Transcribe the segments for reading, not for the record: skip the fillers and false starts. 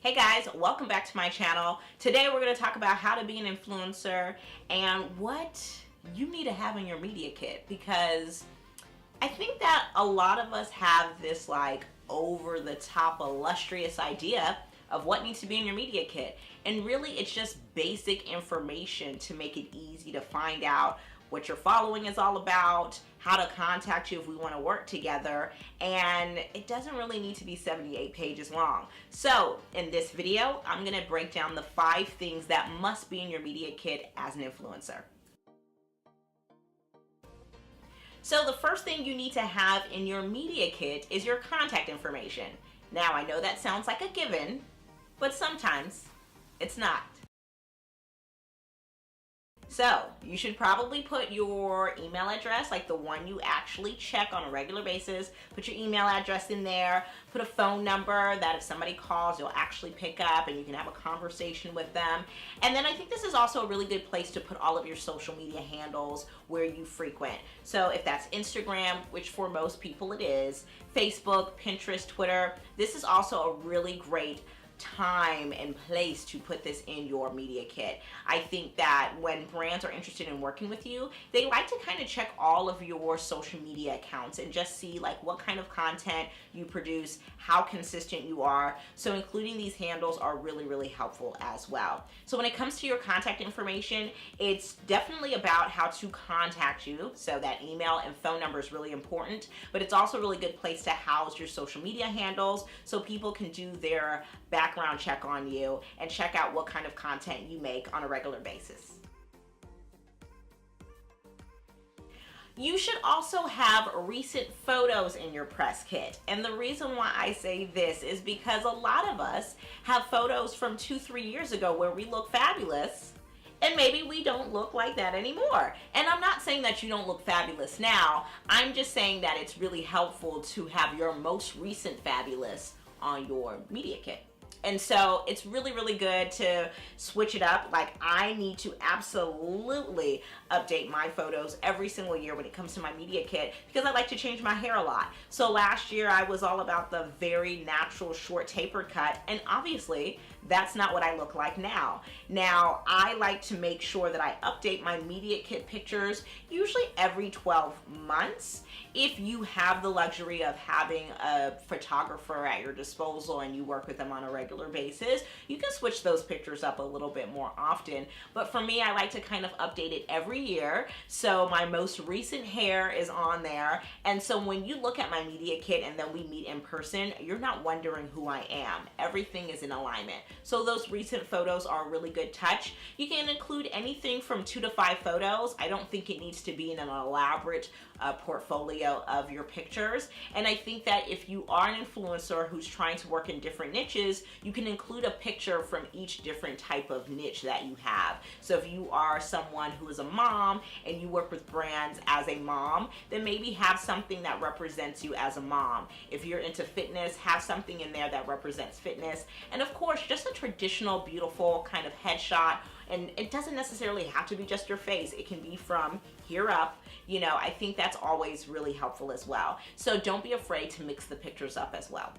Hey guys, welcome back to my channel. Today we're going to talk about how to be an influencer and what you need to have in your media kit, because I think that a lot of us have this like over the top illustrious idea of what needs to be in your media kit, and really it's just basic information to make it easy to find out what your following is all about, how to contact you if we want to work together, and it doesn't really need to be 78 pages long. So in this video, I'm going to break down the 5 things that must be in your media kit as an influencer. So the first thing you need to have in your media kit is your contact information. Now I know that sounds like a given, but sometimes it's not. So you should probably put your email address, like the one you actually check on a regular basis. Put your email address in there. Put a phone number that if somebody calls, you'll actually pick up and you can have a conversation with them. And then I think this is also a really good place to put all of your social media handles where you frequent. So if that's Instagram, which for most people it is, Facebook, Pinterest, Twitter, this is also a really great time and place to put this in your media kit. I think that when brands are interested in working with you, they like to kind of check all of your social media accounts and just see like what kind of content you produce, how consistent you are. So including these handles are really, really helpful as well. So when it comes to your contact information, it's definitely about how to contact you. So that email and phone number is really important, but it's also a really good place to house your social media handles so people can do their background check on you and check out what kind of content you make on a regular basis. You should also have recent photos in your press kit. And the reason why I say this is because a lot of us have photos from 2-3 years ago where we look fabulous, and maybe we don't look like that anymore. And I'm not saying that you don't look fabulous now. I'm just saying that it's really helpful to have your most recent fabulous on your media kit. And so it's really, really good to switch it up. Like, I need to absolutely update my photos every single year when it comes to my media kit, because I like to change my hair a lot. So last year I was all about the very natural short tapered cut, and obviously that's not what I look like now. Now I like to make sure that I update my media kit pictures usually every 12 months. If you have the luxury of having a photographer at your disposal and you work with them on a regular basis, you can switch those pictures up a little bit more often. But for me, I like to kind of update it every year. So my most recent hair is on there. And so when you look at my media kit and then we meet in person, you're not wondering who I am. Everything is in alignment. So those recent photos are a really good touch. You can include anything from 2 to 5 photos. I don't think it needs to be in an elaborate portfolio of your pictures. And I think that if you are an influencer who's trying to work in different niches, you can include a picture from each different type of niche that you have. So if you are someone who is a mom and you work with brands as a mom, then maybe have something that represents you as a mom. If you're into fitness, have something in there that represents fitness. And of course, just a traditional, beautiful kind of headshot. And it doesn't necessarily have to be just your face. It can be from here up. You know, I think that's always really helpful as well. So don't be afraid to mix the pictures up as well.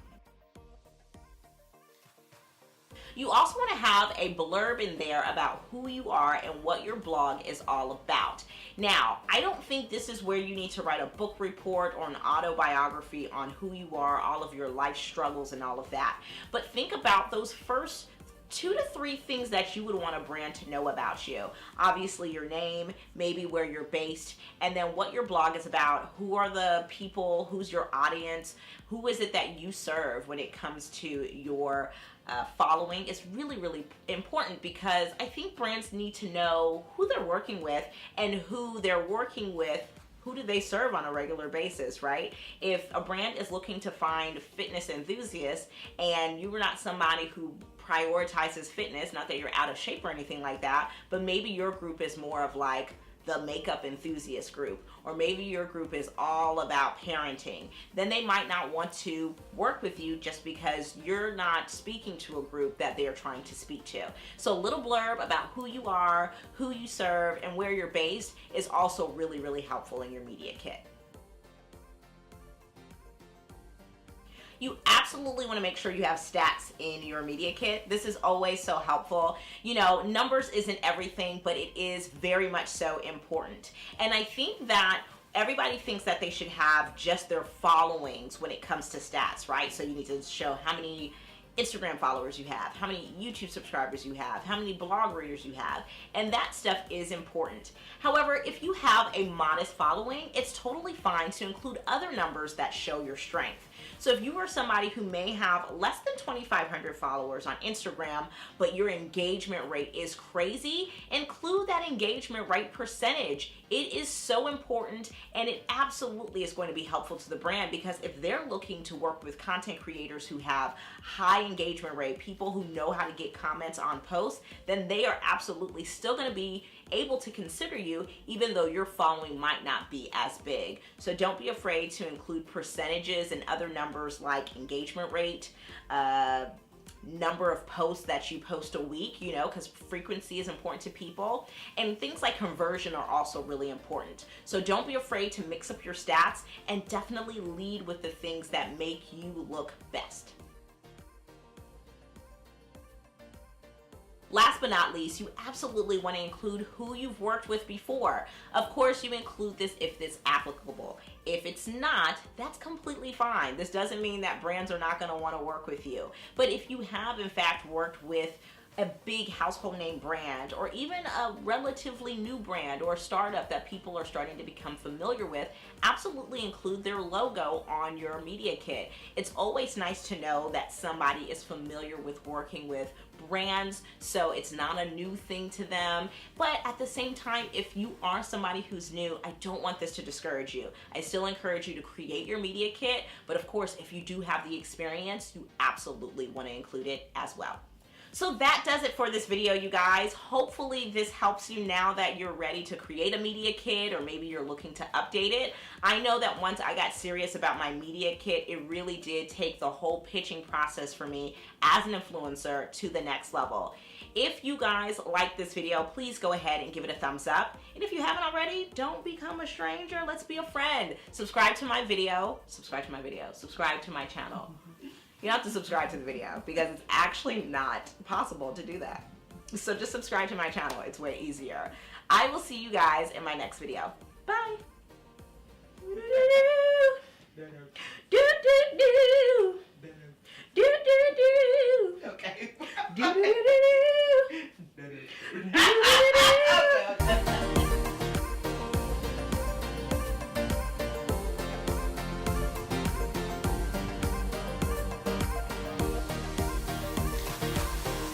You also want to have a blurb in there about who you are and what your blog is all about. Now, I don't think this is where you need to write a book report or an autobiography on who you are, all of your life struggles and all of that. But think about those first 2 to 3 things that you would want a brand to know about you. Obviously your name, maybe where you're based, and then what your blog is about. Who are the people, who's your audience, who is it that you serve when it comes to your following. Is really, really important, because I think brands need to know who they're working with, and who they're working with, who do they serve on a regular basis, right? If a brand is looking to find fitness enthusiasts and you are not somebody who prioritizes fitness, not that you're out of shape or anything like that, but maybe your group is more of like the makeup enthusiast group, or maybe your group is all about parenting, then they might not want to work with you just because you're not speaking to a group that they're trying to speak to. So a little blurb about who you are, who you serve, and where you're based is also really, really helpful in your media kit. you absolutely want to make sure you have stats in your media kit. This is always so helpful. You know, numbers isn't everything, but it is very much so important. And I think that everybody thinks that they should have just their followings when it comes to stats, right? So you need to show how many Instagram followers you have, how many YouTube subscribers you have, how many blog readers you have, and that stuff is important. However, if you have a modest following, it's totally fine to include other numbers that show your strength. So if you are somebody who may have less than 2,500 followers on Instagram, but your engagement rate is crazy, include that engagement rate percentage. It is so important, and it absolutely is going to be helpful to the brand, because if they're looking to work with content creators who have high engagement rate, people who know how to get comments on posts, then they are absolutely still going to be able to consider you, even though your following might not be as big. So don't be afraid to include percentages and other numbers like engagement rate, number of posts that you post a week, you know, because frequency is important to people, and things like conversion are also really important. So don't be afraid to mix up your stats, and definitely lead with the things that make you look best. Last but not least, you absolutely want to include who you've worked with before. Of course, you include this if it's applicable. If it's not, that's completely fine. This doesn't mean that brands are not going to want to work with you. But if you have, in fact, worked with a big household name brand, or even a relatively new brand or a startup that people are starting to become familiar with, absolutely include their logo on your media kit. It's always nice to know that somebody is familiar with working with brands, so it's not a new thing to them. But at the same time, if you are somebody who's new, I don't want this to discourage you. I still encourage you to create your media kit, but of course, if you do have the experience, you absolutely want to include it as well. So that does it for this video, you guys. Hopefully this helps you now that you're ready to create a media kit, or maybe you're looking to update it. I know that once I got serious about my media kit, it really did take the whole pitching process for me as an influencer to the next level. If you guys like this video, please go ahead and give it a thumbs up. And if you haven't already, don't become a stranger. Let's be a friend. Subscribe to my video. Subscribe to my video. Subscribe to my channel. You don't have to subscribe to the video, because it's actually not possible to do that. So just subscribe to my channel. It's way easier. I will see you guys in my next video. Bye.